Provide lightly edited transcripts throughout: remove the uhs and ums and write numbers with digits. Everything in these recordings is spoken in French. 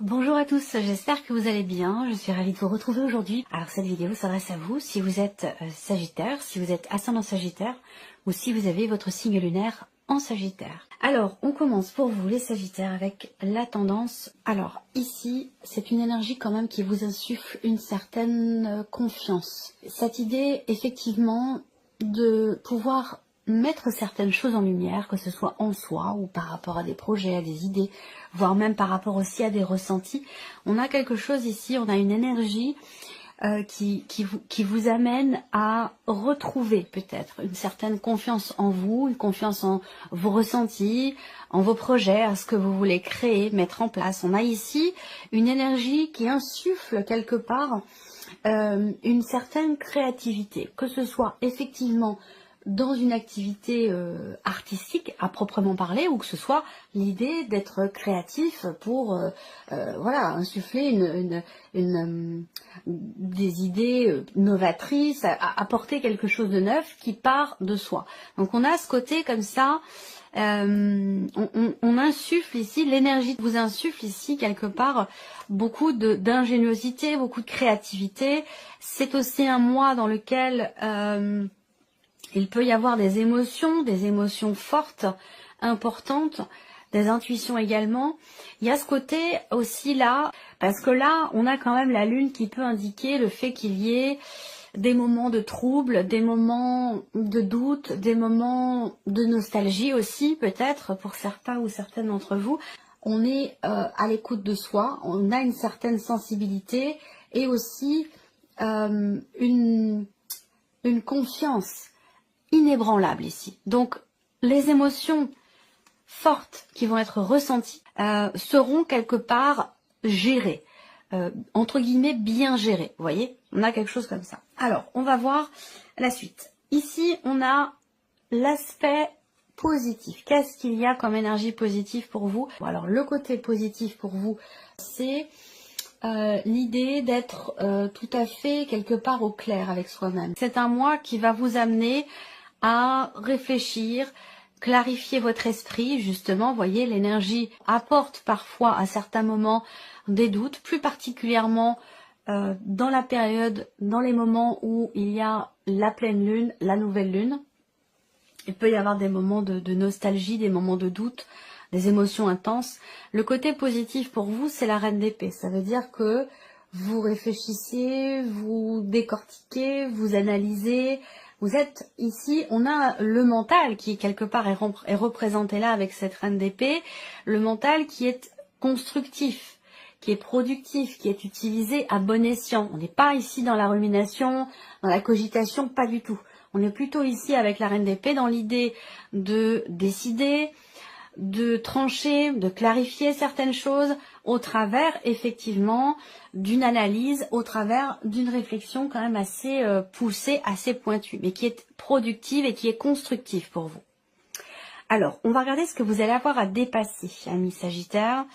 Bonjour à tous, j'espère que vous allez bien, je suis ravie de vous retrouver aujourd'hui. Alors cette vidéo s'adresse à vous si vous êtes Sagittaire, si vous êtes ascendant Sagittaire ou si vous avez votre signe lunaire en Sagittaire. Alors on commence pour vous les Sagittaires avec la tendance. Alors ici c'est une énergie quand même qui vous insuffle une certaine confiance. Cette idée effectivement de pouvoir mettre certaines choses en lumière, que ce soit en soi ou par rapport à des projets, à des idées, voire même par rapport aussi à des ressentis. On a quelque chose ici, on a une énergie qui vous amène à retrouver peut-être une certaine confiance en vous, une confiance en vos ressentis, en vos projets, à ce que vous voulez créer, mettre en place. On a ici une énergie qui insuffle quelque part une certaine créativité, que ce soit effectivement dans une activité artistique à proprement parler, ou que ce soit l'idée d'être créatif pour voilà, insuffler des idées novatrices, apporter quelque chose de neuf qui part de soi. Donc on a ce côté comme ça, on insuffle ici, l'énergie vous insuffle ici quelque part beaucoup d'ingéniosité, beaucoup de créativité. C'est aussi un mois dans lequel il peut y avoir des émotions fortes, importantes, des intuitions également. Il y a ce côté aussi là, parce que là, on a quand même la lune qui peut indiquer le fait qu'il y ait des moments de trouble, des moments de doute, des moments de nostalgie aussi, peut-être pour certains ou certaines d'entre vous. On est à l'écoute de soi, on a une certaine sensibilité et aussi une confiance inébranlable ici. Donc les émotions fortes qui vont être ressenties seront quelque part gérées, entre guillemets bien gérées. Vous voyez, on a quelque chose comme ça. Alors, on va voir la suite. Ici, on a l'aspect positif. Qu'est-ce qu'il y a comme énergie positive pour vous? Alors, le côté positif pour vous, c'est l'idée d'être tout à fait quelque part au clair avec soi-même. C'est un mois qui va vous amener à réfléchir, clarifier votre esprit, justement. Vous voyez, l'énergie apporte parfois à certains moments des doutes, plus particulièrement dans la période, dans les moments où il y a la pleine lune, la nouvelle lune. Il peut y avoir des moments de nostalgie, des moments de doute, des émotions intenses. Le côté positif pour vous, c'est la reine d'épée. Ça veut dire que vous réfléchissez, vous décortiquez, vous analysez. Vous êtes ici, on a le mental qui quelque part est représenté là avec cette reine d'épée. Le mental qui est constructif, qui est productif, qui est utilisé à bon escient. On n'est pas ici dans la rumination, dans la cogitation, pas du tout. On est plutôt ici avec la reine d'épée dans l'idée de décider, de trancher, de clarifier certaines choses au travers effectivement d'une analyse, au travers d'une réflexion quand même assez poussée, assez pointue, mais qui est productive et qui est constructive pour vous. Alors, on va regarder ce que vous allez avoir à dépasser, amis Sagittaire.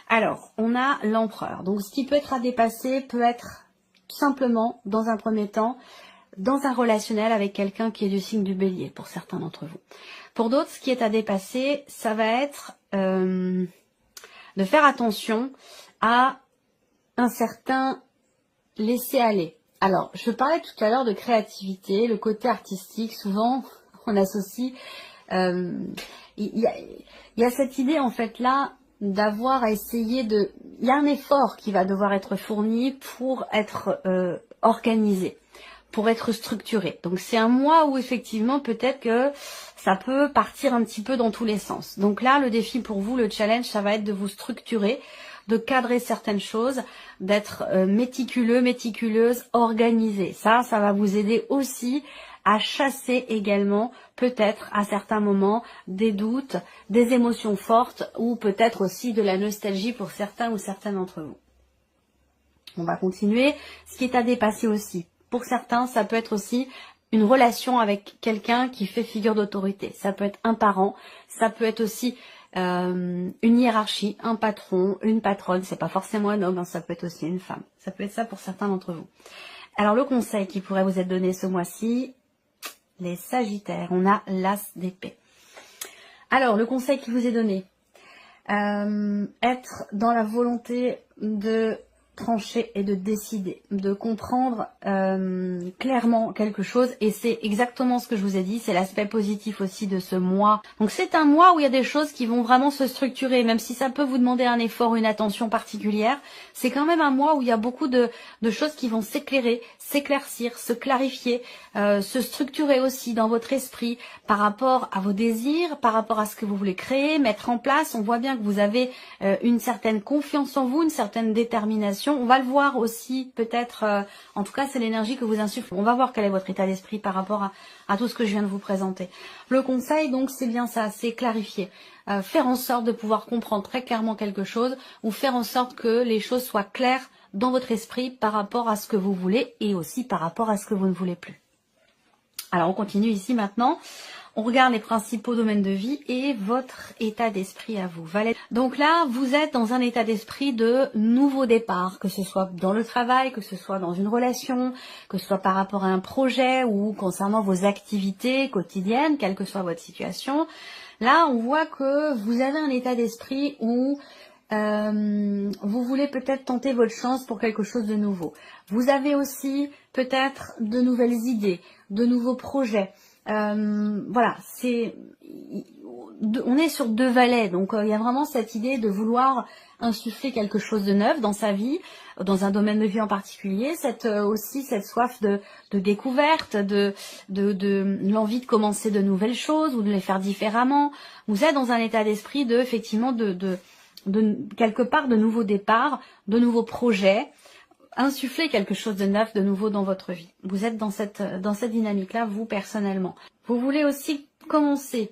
Alors, on a l'empereur. Donc, ce qui peut être à dépasser peut être tout simplement, dans un premier temps, dans un relationnel avec quelqu'un qui est du signe du Bélier, pour certains d'entre vous. Pour d'autres, ce qui est à dépasser, ça va être de faire attention à un certain laisser-aller. Alors, je parlais tout à l'heure de créativité, le côté artistique, souvent on associe... Il y a cette idée en fait là d'avoir à essayer de... Il y a un effort qui va devoir être fourni pour être organisé, pour être structuré. Donc c'est un mois où effectivement peut-être que ça peut partir un petit peu dans tous les sens. Donc là le défi pour vous, le challenge, ça va être de vous structurer, de cadrer certaines choses, d'être méticuleux, méticuleuse, organisé. Ça va vous aider aussi à chasser également peut-être à certains moments des doutes, des émotions fortes ou peut-être aussi de la nostalgie pour certains ou certaines d'entre vous. On va continuer. Ce qui est à dépasser aussi. Pour certains, ça peut être aussi une relation avec quelqu'un qui fait figure d'autorité. Ça peut être un parent, ça peut être aussi une hiérarchie, un patron, une patronne. C'est pas forcément un homme, hein, ça peut être aussi une femme. Ça peut être ça pour certains d'entre vous. Alors le conseil qui pourrait vous être donné ce mois-ci, les Sagittaires, on a l'as d'épée. Alors le conseil qui vous est donné, être dans la volonté de trancher et de décider, de comprendre clairement quelque chose, et c'est exactement ce que je vous ai dit, c'est l'aspect positif aussi de ce mois. Donc c'est un mois où il y a des choses qui vont vraiment se structurer, même si ça peut vous demander un effort, une attention particulière, c'est quand même un mois où il y a beaucoup de choses qui vont s'éclairer, s'éclaircir, se clarifier, se structurer aussi dans votre esprit par rapport à vos désirs, par rapport à ce que vous voulez créer, mettre en place. On voit bien que vous avez une certaine confiance en vous, une certaine détermination. On va le voir aussi peut-être, en tout cas c'est l'énergie que vous insufflez. On va voir quel est votre état d'esprit par rapport à tout ce que je viens de vous présenter. Le conseil donc c'est bien ça, c'est clarifier. Faire en sorte de pouvoir comprendre très clairement quelque chose, ou faire en sorte que les choses soient claires dans votre esprit par rapport à ce que vous voulez et aussi par rapport à ce que vous ne voulez plus. Alors on continue ici maintenant. On regarde les principaux domaines de vie et votre état d'esprit à vous. Valet. Donc là, vous êtes dans un état d'esprit de nouveau départ, que ce soit dans le travail, que ce soit dans une relation, que ce soit par rapport à un projet ou concernant vos activités quotidiennes, quelle que soit votre situation. Là, on voit que vous avez un état d'esprit où vous voulez peut-être tenter votre chance pour quelque chose de nouveau. Vous avez aussi peut-être de nouvelles idées, de nouveaux projets. Voilà, on est sur deux valets, donc il y a vraiment cette idée de vouloir insuffler quelque chose de neuf dans sa vie, dans un domaine de vie en particulier, aussi cette soif de découverte, de l'envie de commencer de nouvelles choses ou de les faire différemment. Vous êtes dans un état d'esprit de effectivement de quelque part de nouveaux départs, de nouveaux projets, insuffler quelque chose de neuf, de nouveau dans votre vie. Vous êtes dans cette dynamique-là, vous personnellement. Vous voulez aussi commencer,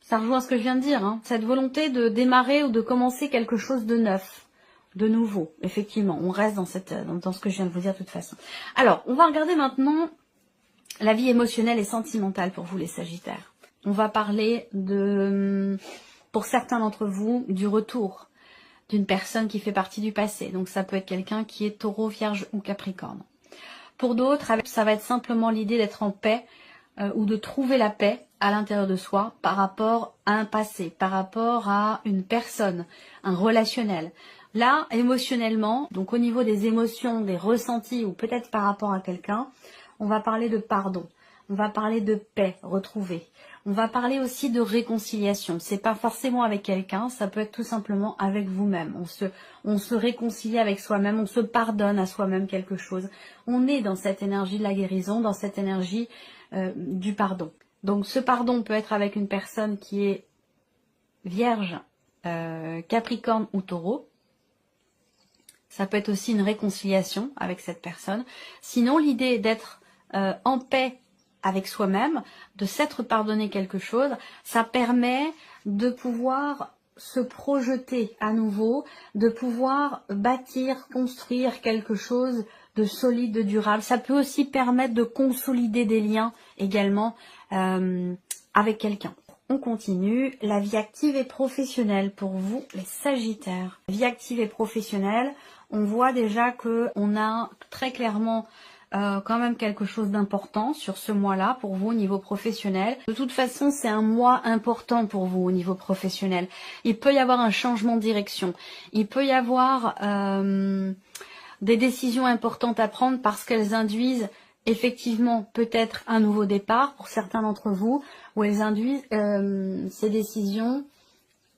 ça rejoint ce que je viens de dire, hein, cette volonté de démarrer ou de commencer quelque chose de neuf, de nouveau. Effectivement, on reste dans ce que je viens de vous dire de toute façon. Alors, on va regarder maintenant la vie émotionnelle et sentimentale pour vous les Sagittaires. On va parler pour certains d'entre vous, du retour d'une personne qui fait partie du passé. Donc ça peut être quelqu'un qui est Taureau, Vierge ou Capricorne. Pour d'autres, ça va être simplement l'idée d'être en paix ou de trouver la paix à l'intérieur de soi par rapport à un passé, par rapport à une personne, un relationnel. Là, émotionnellement, donc au niveau des émotions, des ressentis ou peut-être par rapport à quelqu'un, on va parler de pardon. On va parler de paix retrouvée. On va parler aussi de réconciliation. C'est pas forcément avec quelqu'un, ça peut être tout simplement avec vous-même. On se réconcilie avec soi-même, on se pardonne à soi-même quelque chose. On est dans cette énergie de la guérison, dans cette énergie du pardon. Donc ce pardon peut être avec une personne qui est Vierge, Capricorne ou Taureau. Ça peut être aussi une réconciliation avec cette personne. Sinon, l'idée d'être en paix avec soi-même, de s'être pardonné quelque chose, ça permet de pouvoir se projeter à nouveau, de pouvoir bâtir, construire quelque chose de solide, de durable. Ça peut aussi permettre de consolider des liens également avec quelqu'un. On continue. La vie active et professionnelle pour vous, les Sagittaires. Vie active et professionnelle, on voit déjà qu'on a très clairement quand même quelque chose d'important sur ce mois-là pour vous au niveau professionnel. De toute façon, c'est un mois important pour vous au niveau professionnel. Il peut y avoir un changement de direction. Il peut y avoir des décisions importantes à prendre parce qu'elles induisent effectivement peut-être un nouveau départ pour certains d'entre vous, ou elles induisent ces décisions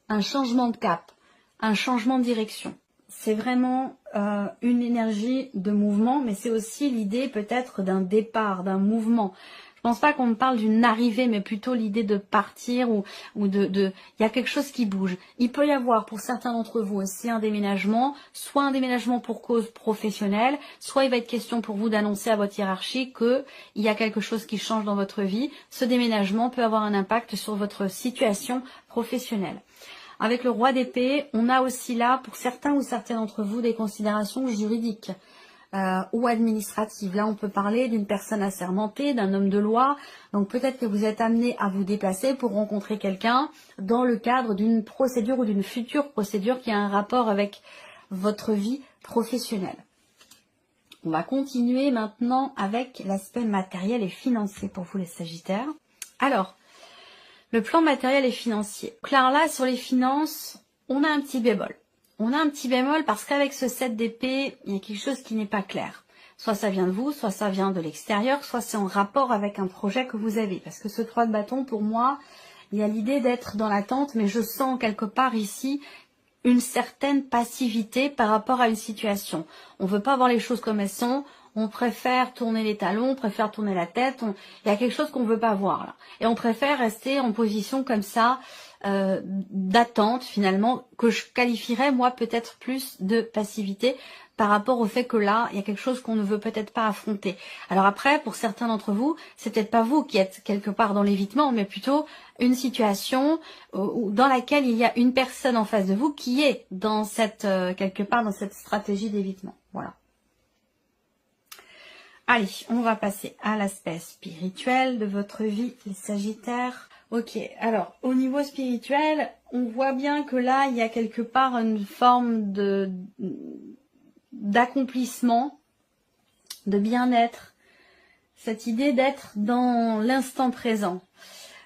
un changement de cap, un changement de direction. C'est vraiment une énergie de mouvement, mais c'est aussi l'idée peut-être d'un départ, d'un mouvement. Je pense pas qu'on me parle d'une arrivée, mais plutôt l'idée de partir ou il y a quelque chose qui bouge. Il peut y avoir pour certains d'entre vous aussi un déménagement, soit un déménagement pour cause professionnelle, soit il va être question pour vous d'annoncer à votre hiérarchie qu'il y a quelque chose qui change dans votre vie. Ce déménagement peut avoir un impact sur votre situation professionnelle. Avec le roi d'épée, on a aussi là, pour certains ou certaines d'entre vous, des considérations juridiques ou administratives. Là, on peut parler d'une personne assermentée, d'un homme de loi. Donc peut-être que vous êtes amené à vous déplacer pour rencontrer quelqu'un dans le cadre d'une procédure ou d'une future procédure qui a un rapport avec votre vie professionnelle. On va continuer maintenant avec l'aspect matériel et financier pour vous les Sagittaires. Alors, le plan matériel et financier. Claire, là, sur les finances, on a un petit bémol. On a un petit bémol parce qu'avec ce 7 d'épée, il y a quelque chose qui n'est pas clair. Soit ça vient de vous, soit ça vient de l'extérieur, soit c'est en rapport avec un projet que vous avez. Parce que ce 3 de bâton, pour moi, il y a l'idée d'être dans l'attente, mais je sens quelque part ici une certaine passivité par rapport à une situation. On veut pas voir les choses comme elles sont, on préfère tourner les talons, on préfère tourner la tête, il y a quelque chose qu'on veut pas voir là. Et on préfère rester en position comme ça, d'attente finalement, que je qualifierais moi peut-être plus de passivité par rapport au fait que là, il y a quelque chose qu'on ne veut peut-être pas affronter. Alors après, pour certains d'entre vous, c'est peut-être pas vous qui êtes quelque part dans l'évitement, mais plutôt une situation dans laquelle il y a une personne en face de vous qui est dans cette quelque part dans cette stratégie d'évitement. Voilà. Allez, on va passer à l'aspect spirituel de votre vie, les Sagittaires. Ok, alors au niveau spirituel, on voit bien que là, il y a quelque part une forme d'accomplissement, de bien-être, cette idée d'être dans l'instant présent,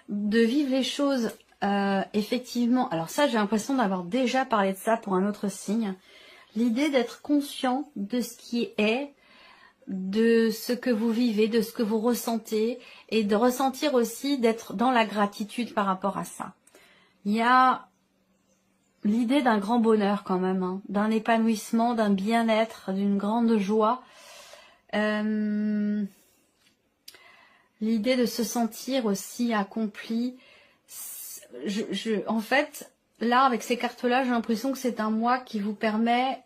de vivre les choses effectivement. Alors ça, j'ai l'impression d'avoir déjà parlé de ça pour un autre signe. L'idée d'être conscient de ce qui est, de ce que vous vivez, de ce que vous ressentez, et de ressentir aussi d'être dans la gratitude par rapport à ça. Il y a l'idée d'un grand bonheur quand même, hein, d'un épanouissement, d'un bien-être, d'une grande joie. L'idée de se sentir aussi accompli. En fait, là, avec ces cartes-là, j'ai l'impression que c'est un mois qui vous permet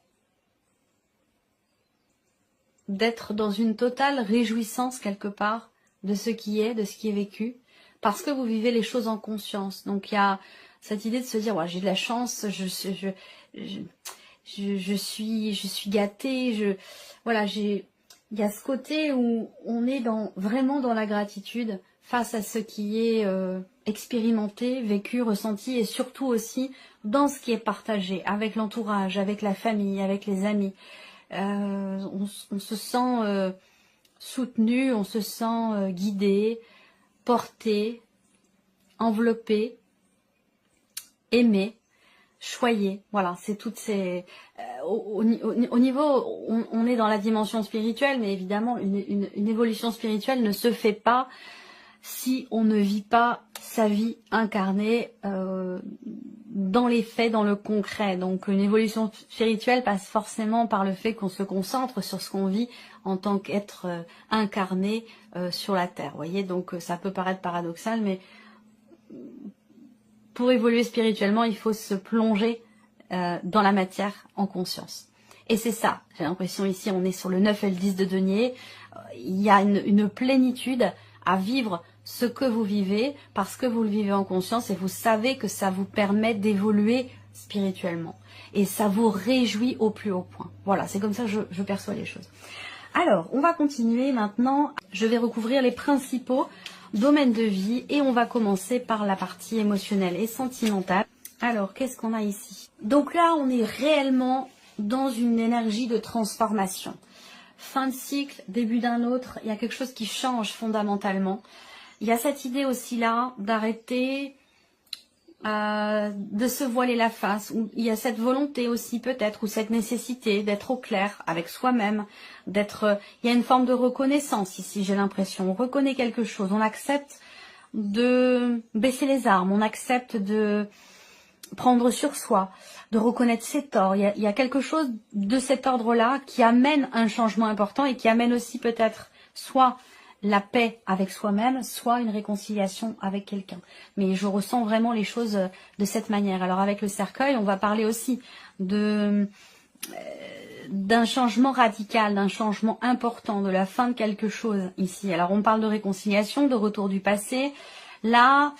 d'être dans une totale réjouissance quelque part de ce qui est, de ce qui est vécu, parce que vous vivez les choses en conscience. Donc il y a cette idée de se dire, ouais, j'ai de la chance, je suis gâtée, voilà, il y a ce côté où on est vraiment dans la gratitude face à ce qui est expérimenté, vécu, ressenti, et surtout aussi dans ce qui est partagé avec l'entourage, avec la famille, avec les amis. On se sent soutenu, on se sent guidé, porté, enveloppé, aimé, choyé. Voilà, c'est toutes ces... au niveau, on est dans la dimension spirituelle, mais évidemment, une évolution spirituelle ne se fait pas si on ne vit pas sa vie incarnée dans les faits, dans le concret. Donc une évolution spirituelle passe forcément par le fait qu'on se concentre sur ce qu'on vit en tant qu'être incarné sur la Terre. Vous voyez, donc ça peut paraître paradoxal, mais pour évoluer spirituellement, il faut se plonger dans la matière en conscience. Et c'est ça, j'ai l'impression ici, on est sur le 9 et le 10 de denier, il y a une plénitude à vivre ce que vous vivez, parce que vous le vivez en conscience et vous savez que ça vous permet d'évoluer spirituellement. Et ça vous réjouit au plus haut point. Voilà, c'est comme ça que je perçois les choses. Alors, on va continuer maintenant. Je vais recouvrir les principaux domaines de vie et on va commencer par la partie émotionnelle et sentimentale. Alors, qu'est-ce qu'on a ici? Donc là, on est réellement dans une énergie de transformation. Fin de cycle, début d'un autre, il y a quelque chose qui change fondamentalement. Il y a cette idée aussi là d'arrêter de se voiler la face. Il y a cette volonté aussi peut-être, ou cette nécessité d'être au clair avec soi-même, il y a une forme de reconnaissance ici, j'ai l'impression. On reconnaît quelque chose, on accepte de baisser les armes, on accepte de prendre sur soi, de reconnaître ses torts. Il y a quelque chose de cet ordre-là qui amène un changement important et qui amène aussi peut-être soit la paix avec soi-même, soit une réconciliation avec quelqu'un. Mais je ressens vraiment les choses de cette manière. Alors avec le cercueil, on va parler aussi d'un changement radical, d'un changement important, de la fin de quelque chose ici. Alors on parle de réconciliation, de retour du passé. Là,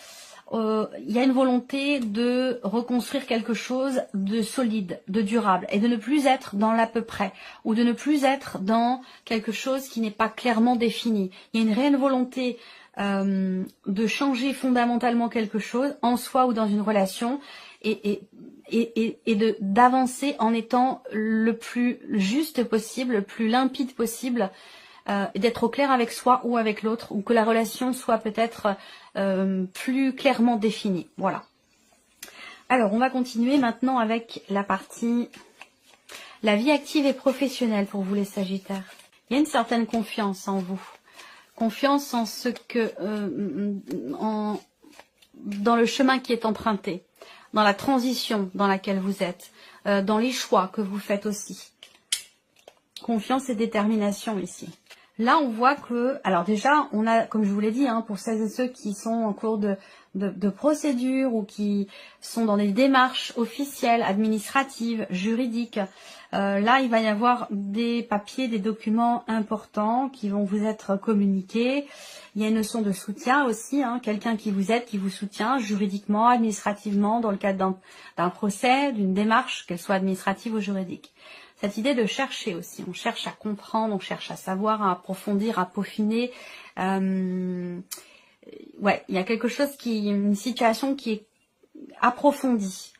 il y a une volonté de reconstruire quelque chose de solide, de durable, et de ne plus être dans l'à peu près, ou de ne plus être dans quelque chose qui n'est pas clairement défini. Il y a une réelle volonté de changer fondamentalement quelque chose, en soi ou dans une relation, et d'avancer en étant le plus juste possible, le plus limpide possible, d'être au clair avec soi ou avec l'autre, ou que la relation soit peut-être plus clairement définie. Voilà. Alors, on va continuer maintenant avec la partie la vie active et professionnelle pour vous les Sagittaires. Il y a une certaine confiance en vous. Confiance en ce que dans le chemin qui est emprunté, dans la transition dans laquelle vous êtes, dans les choix que vous faites aussi. Confiance et détermination ici. Là, on voit que, alors déjà, on a, comme je vous l'ai dit, hein, pour celles et ceux qui sont en cours de procédure ou qui sont dans des démarches officielles, administratives, juridiques, là, il va y avoir des papiers, des documents importants qui vont vous être communiqués. Il y a une notion de soutien aussi, hein, quelqu'un qui vous aide, qui vous soutient juridiquement, administrativement, dans le cadre d'un procès, d'une démarche, qu'elle soit administrative ou juridique. Cette idée de chercher aussi, on cherche à comprendre, on cherche à savoir, à approfondir, à peaufiner. Ouais, il y a quelque chose une situation qui est approfondie,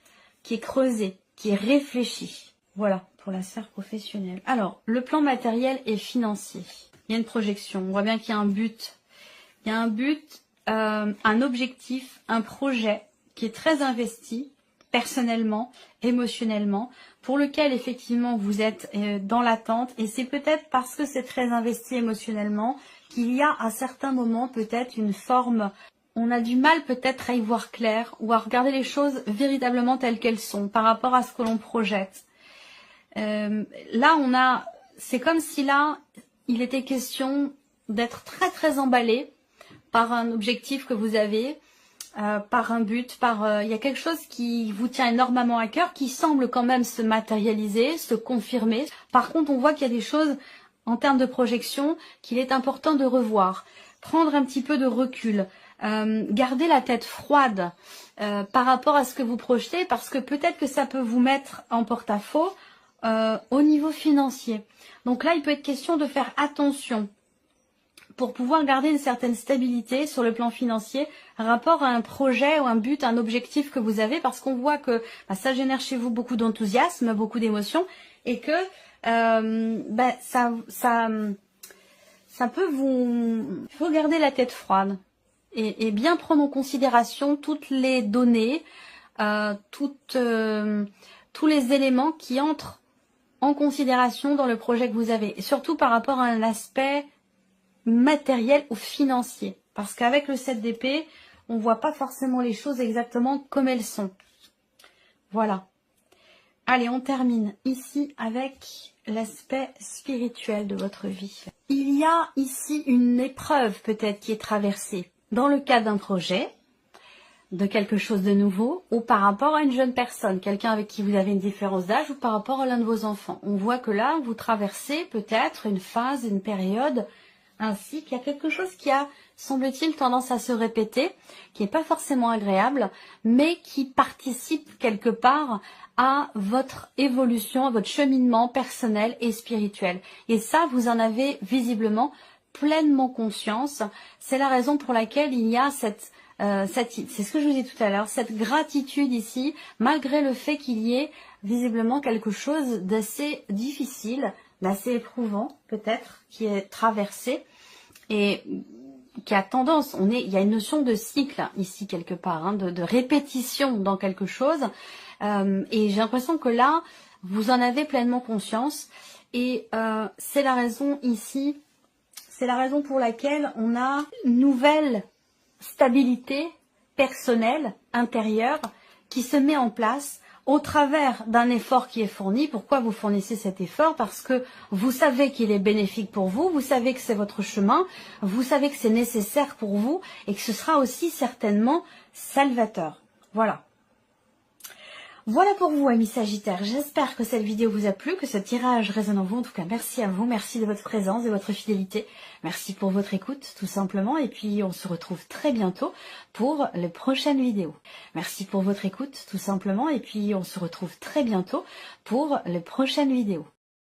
qui est creusée, qui est réfléchie. Voilà, pour la sphère professionnelle. Alors, le plan matériel et financier. Il y a une projection, on voit bien qu'il y a un but. Il y a un but, un objectif, un projet qui est très investi, personnellement, émotionnellement, pour lequel effectivement vous êtes dans l'attente, et c'est peut-être parce que c'est très investi émotionnellement qu'il y a à certains moments peut-être une forme, on a du mal peut-être à y voir clair ou à regarder les choses véritablement telles qu'elles sont par rapport à ce que l'on projette. Là c'est comme si là il était question d'être très très emballé par un objectif que vous avez, par un but, il y a quelque chose qui vous tient énormément à cœur, qui semble quand même se matérialiser, se confirmer. Par contre, on voit qu'il y a des choses en termes de projection qu'il est important de revoir, prendre un petit peu de recul, garder la tête froide par rapport à ce que vous projetez, parce que peut-être que ça peut vous mettre en porte-à-faux au niveau financier. Donc là, il peut être question de faire attention pour pouvoir garder une certaine stabilité sur le plan financier, rapport à un projet ou un but, un objectif que vous avez, parce qu'on voit que ça génère chez vous beaucoup d'enthousiasme, beaucoup d'émotions, et que ça peut vous... Il faut garder la tête froide et bien prendre en considération toutes les données, tous les éléments qui entrent en considération dans le projet que vous avez, et surtout par rapport à un aspect matériel ou financier, parce qu'avec le 7 d'épée, on voit pas forcément les choses exactement comme elles sont. Voilà. Allez, on termine ici avec l'aspect spirituel de votre vie. Il y a ici une épreuve peut-être qui est traversée dans le cadre d'un projet, de quelque chose de nouveau, ou par rapport à une jeune personne, quelqu'un avec qui vous avez une différence d'âge, ou par rapport à l'un de vos enfants. On voit que là, vous traversez peut-être une phase, une période, ainsi qu'il y a quelque chose qui a, semble-t-il, tendance à se répéter, qui n'est pas forcément agréable, mais qui participe quelque part à votre évolution, à votre cheminement personnel et spirituel. Et ça, vous en avez visiblement pleinement conscience. C'est la raison pour laquelle il y a c'est ce que je vous dis tout à l'heure, cette gratitude ici, malgré le fait qu'il y ait visiblement quelque chose d'assez difficile, d'assez éprouvant peut-être, qui est traversé et qui a tendance, il y a une notion de cycle ici quelque part, hein, de répétition dans quelque chose, et j'ai l'impression que là, vous en avez pleinement conscience, et c'est la raison ici, c'est la raison pour laquelle on a une nouvelle stabilité personnelle, intérieure, qui se met en place au travers d'un effort qui est fourni. Pourquoi vous fournissez cet effort? Parce que vous savez qu'il est bénéfique pour vous, vous savez que c'est votre chemin, vous savez que c'est nécessaire pour vous et que ce sera aussi certainement salvateur. Voilà. Voilà pour vous, amis Sagittaires. J'espère que cette vidéo vous a plu, que ce tirage résonne en vous. En tout cas, merci à vous, merci de votre présence, de votre fidélité. Merci pour votre écoute, tout simplement. Et puis, on se retrouve très bientôt pour les prochaines vidéos. Merci pour votre écoute, tout simplement. Et puis, on se retrouve très bientôt pour les prochaines vidéos.